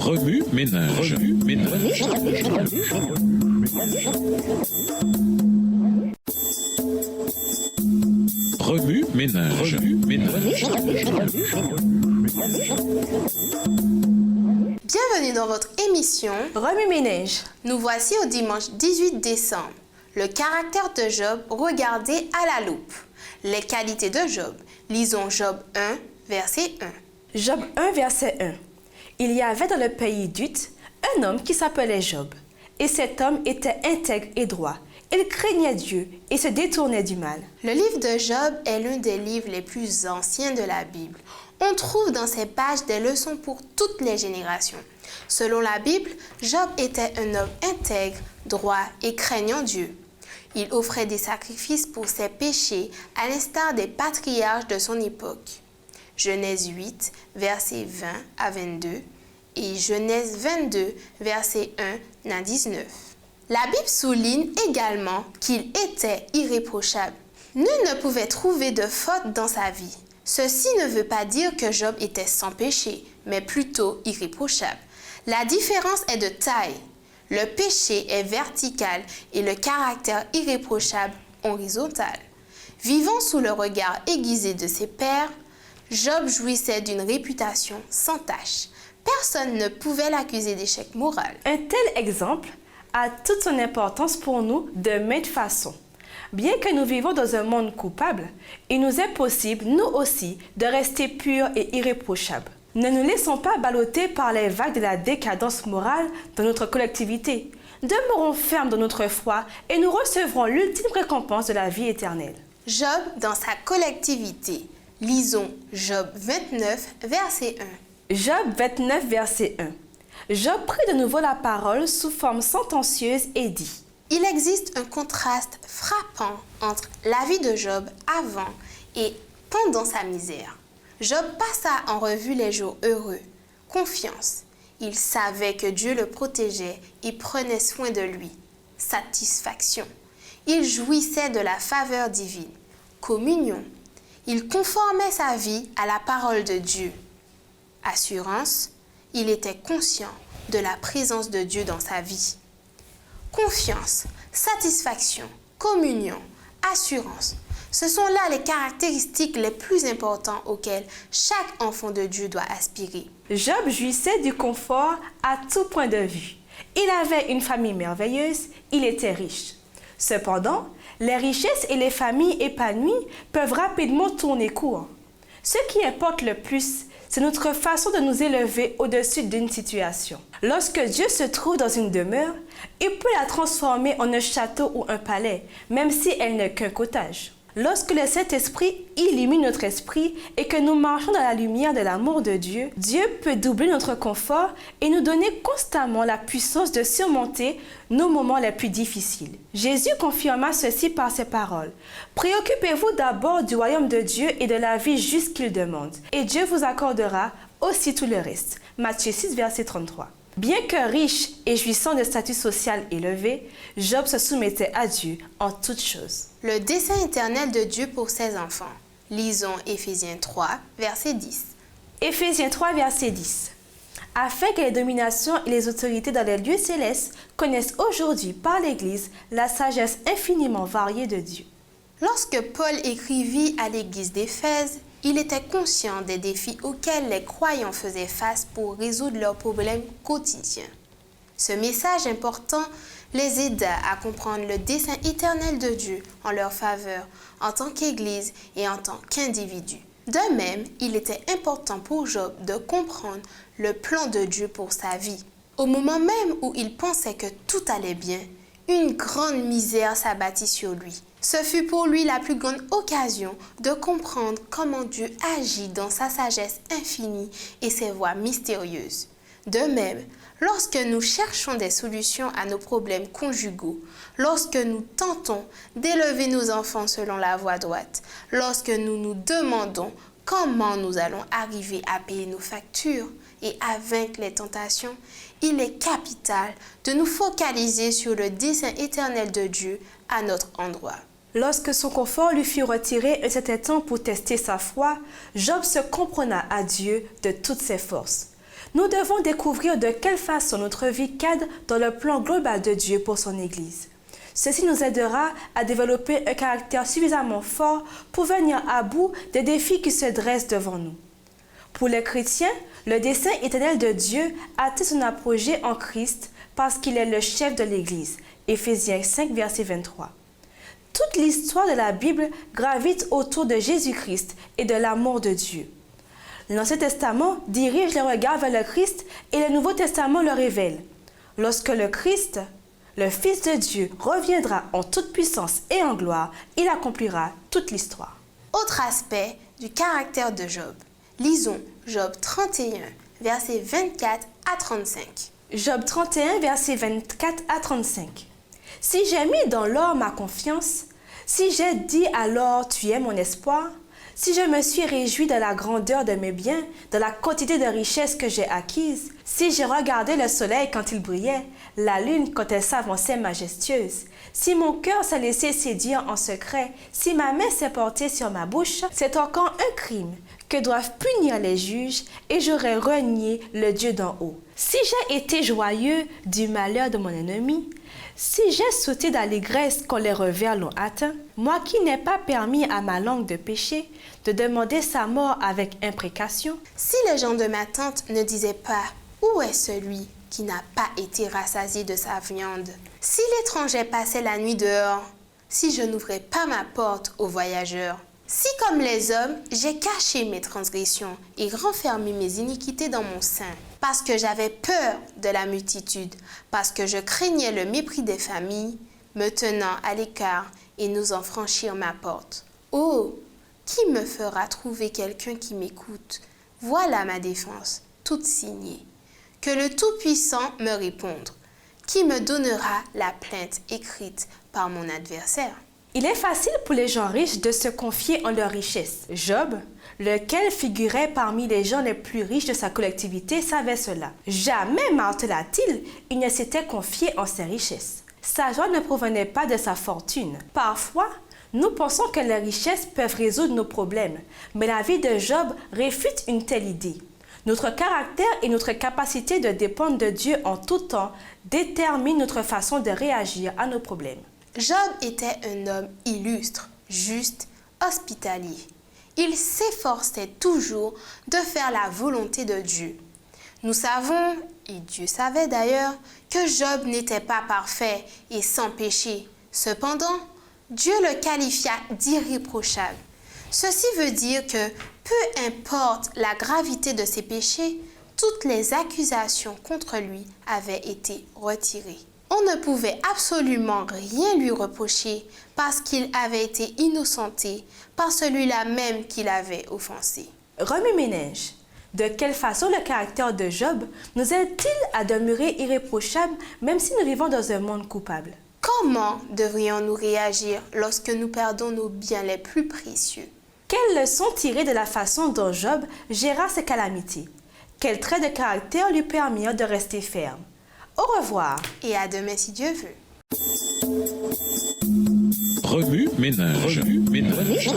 Remue ménage. Remue ménage. Bienvenue dans votre émission Remue ménage. Nous voici au dimanche 18 décembre. Le caractère de Job regardé à la loupe. Les qualités de Job. Lisons Job 1, verset 1. Job 1, verset 1. Il y avait dans le pays d'Uth un homme qui s'appelait Job. Et cet homme était intègre et droit. Il craignait Dieu et se détournait du mal. Le livre de Job est l'un des livres les plus anciens de la Bible. On trouve dans ces pages des leçons pour toutes les générations. Selon la Bible, Job était un homme intègre, droit et craignant Dieu. Il offrait des sacrifices pour ses péchés, à l'instar des patriarches de son époque. Genèse 8, versets 20 à 22 et Genèse 22, verset 1 à 19. La Bible souligne également qu'il était irréprochable. Nul ne pouvait trouver de faute dans sa vie. Ceci ne veut pas dire que Job était sans péché, mais plutôt irréprochable. La différence est de taille. Le péché est vertical et le caractère irréprochable horizontal. Vivant sous le regard aiguisé de ses pairs, Job jouissait d'une réputation sans tache. Personne ne pouvait l'accuser d'échec moral. Un tel exemple a toute son importance pour nous de maintes façons. Bien que nous vivons dans un monde coupable, il nous est possible, nous aussi, de rester purs et irréprochables. Ne nous laissons pas balloter par les vagues de la décadence morale dans notre collectivité. Demeurons fermes dans notre foi et nous recevrons l'ultime récompense de la vie éternelle. Job dans sa collectivité. Lisons Job 29, verset 1. Job 29, verset 1. Job prit de nouveau la parole sous forme sentencieuse et dit: Il existe un contraste frappant entre la vie de Job avant et pendant sa misère. Job passa en revue les jours heureux. Confiance. Il savait que Dieu le protégeait et prenait soin de lui. Satisfaction. Il jouissait de la faveur divine. Communion. Il conformait sa vie à la parole de Dieu. Assurance. Il était conscient de la présence de Dieu dans sa vie. Confiance, satisfaction, communion, assurance. Ce sont là les caractéristiques les plus importantes auxquelles chaque enfant de Dieu doit aspirer. Job jouissait du confort à tout point de vue. Il avait une famille merveilleuse, il était riche. Cependant, les richesses et les familles épanouies peuvent rapidement tourner court. Ce qui importe le plus, c'est notre façon de nous élever au-dessus d'une situation. Lorsque Dieu se trouve dans une demeure, il peut la transformer en un château ou un palais, même si elle n'est qu'un cottage. Lorsque le Saint-Esprit illumine notre esprit et que nous marchons dans la lumière de l'amour de Dieu, Dieu peut doubler notre confort et nous donner constamment la puissance de surmonter nos moments les plus difficiles. Jésus confirma ceci par ses paroles. Préoccupez-vous d'abord du royaume de Dieu et de la vie juste qu'il demande, et Dieu vous accordera aussi tout le reste. Matthieu 6, verset 33. Bien que riche et jouissant de statut social élevé, Job se soumettait à Dieu en toutes choses. Le dessein éternel de Dieu pour ses enfants. Lisons Éphésiens 3, verset 10. Éphésiens 3, verset 10. Afin que les dominations et les autorités dans les lieux célestes connaissent aujourd'hui par l'Église la sagesse infiniment variée de Dieu. Lorsque Paul écrivit à l'église d'Éphèse, il était conscient des défis auxquels les croyants faisaient face pour résoudre leurs problèmes quotidiens. Ce message important les aida à comprendre le dessein éternel de Dieu en leur faveur, en tant qu'Église et en tant qu'individu. De même, il était important pour Job de comprendre le plan de Dieu pour sa vie. Au moment même où il pensait que tout allait bien, une grande misère s'abattit sur lui. Ce fut pour lui la plus grande occasion de comprendre comment Dieu agit dans sa sagesse infinie et ses voies mystérieuses. De même, lorsque nous cherchons des solutions à nos problèmes conjugaux, lorsque nous tentons d'élever nos enfants selon la voie droite, lorsque nous nous demandons comment nous allons arriver à payer nos factures et à vaincre les tentations, il est capital de nous focaliser sur le dessein éternel de Dieu à notre endroit. Lorsque son confort lui fut retiré un certain temps pour tester sa foi, Job se compronna à Dieu de toutes ses forces. Nous devons découvrir de quelle façon notre vie cadre dans le plan global de Dieu pour son Église. Ceci nous aidera à développer un caractère suffisamment fort pour venir à bout des défis qui se dressent devant nous. Pour les chrétiens, le dessein éternel de Dieu atteint son apogée en Christ parce qu'il est le chef de l'Église. Éphésiens 5, verset 23. Toute l'histoire de la Bible gravite autour de Jésus-Christ et de l'amour de Dieu. L'Ancien Testament dirige les regards vers le Christ et le Nouveau Testament le révèle. Lorsque le Christ, le Fils de Dieu, reviendra en toute puissance et en gloire, il accomplira toute l'histoire. Autre aspect du caractère de Job. Lisons Job 31, versets 24 à 35. Job 31, versets 24 à 35. Si j'ai mis dans l'or ma confiance, si j'ai dit alors tu es mon espoir, si je me suis réjoui de la grandeur de mes biens, de la quantité de richesses que j'ai acquises, si j'ai regardé le soleil quand il brillait, la lune quand elle s'avançait majestueuse, si mon cœur s'est laissé séduire en secret, si ma main s'est portée sur ma bouche, c'est encore un crime que doivent punir les juges et j'aurais renié le Dieu d'en haut. Si j'ai été joyeux du malheur de mon ennemi, si j'ai sauté d'allégresse quand les revers l'ont atteint, moi qui n'ai pas permis à ma langue de pécher, de demander sa mort avec imprécation. Si les gens de ma tente ne disaient pas « Où est celui qui n'a pas été rassasié de sa viande ?» Si l'étranger passait la nuit dehors, si je n'ouvrais pas ma porte aux voyageurs, si comme les hommes, j'ai caché mes transgressions et renfermé mes iniquités dans mon sein, parce que j'avais peur de la multitude, parce que je craignais le mépris des familles, me tenant à l'écart et n'osant franchir ma porte. Oh, qui me fera trouver quelqu'un qui m'écoute? Voilà ma défense, toute signée. Que le Tout-Puissant me réponde. Qui me donnera la plainte écrite par mon adversaire? Il est facile pour les gens riches de se confier en leurs richesses. Job, lequel figurait parmi les gens les plus riches de sa collectivité, savait cela. Jamais, martela-t-il, il ne s'était confié en ses richesses. Sa joie ne provenait pas de sa fortune. Parfois, nous pensons que les richesses peuvent résoudre nos problèmes, mais la vie de Job réfute une telle idée. Notre caractère et notre capacité de dépendre de Dieu en tout temps déterminent notre façon de réagir à nos problèmes. Job était un homme illustre, juste, hospitalier. Il s'efforçait toujours de faire la volonté de Dieu. Nous savons, et Dieu savait d'ailleurs, que Job n'était pas parfait et sans péché. Cependant, Dieu le qualifia d'irréprochable. Ceci veut dire que, peu importe la gravité de ses péchés, toutes les accusations contre lui avaient été retirées. On ne pouvait absolument rien lui reprocher parce qu'il avait été innocenté par celui-là même qui l'avait offensé. Remue-ménage. De quelle façon le caractère de Job nous aide-t-il à demeurer irréprochable même si nous vivons dans un monde coupable? Comment devrions-nous réagir lorsque nous perdons nos biens les plus précieux? Quelles leçons tirer de la façon dont Job géra ses calamités? Quels traits de caractère lui permirent de rester ferme? Au revoir. Et à demain si Dieu veut. Remue-ménage. Remue-ménage.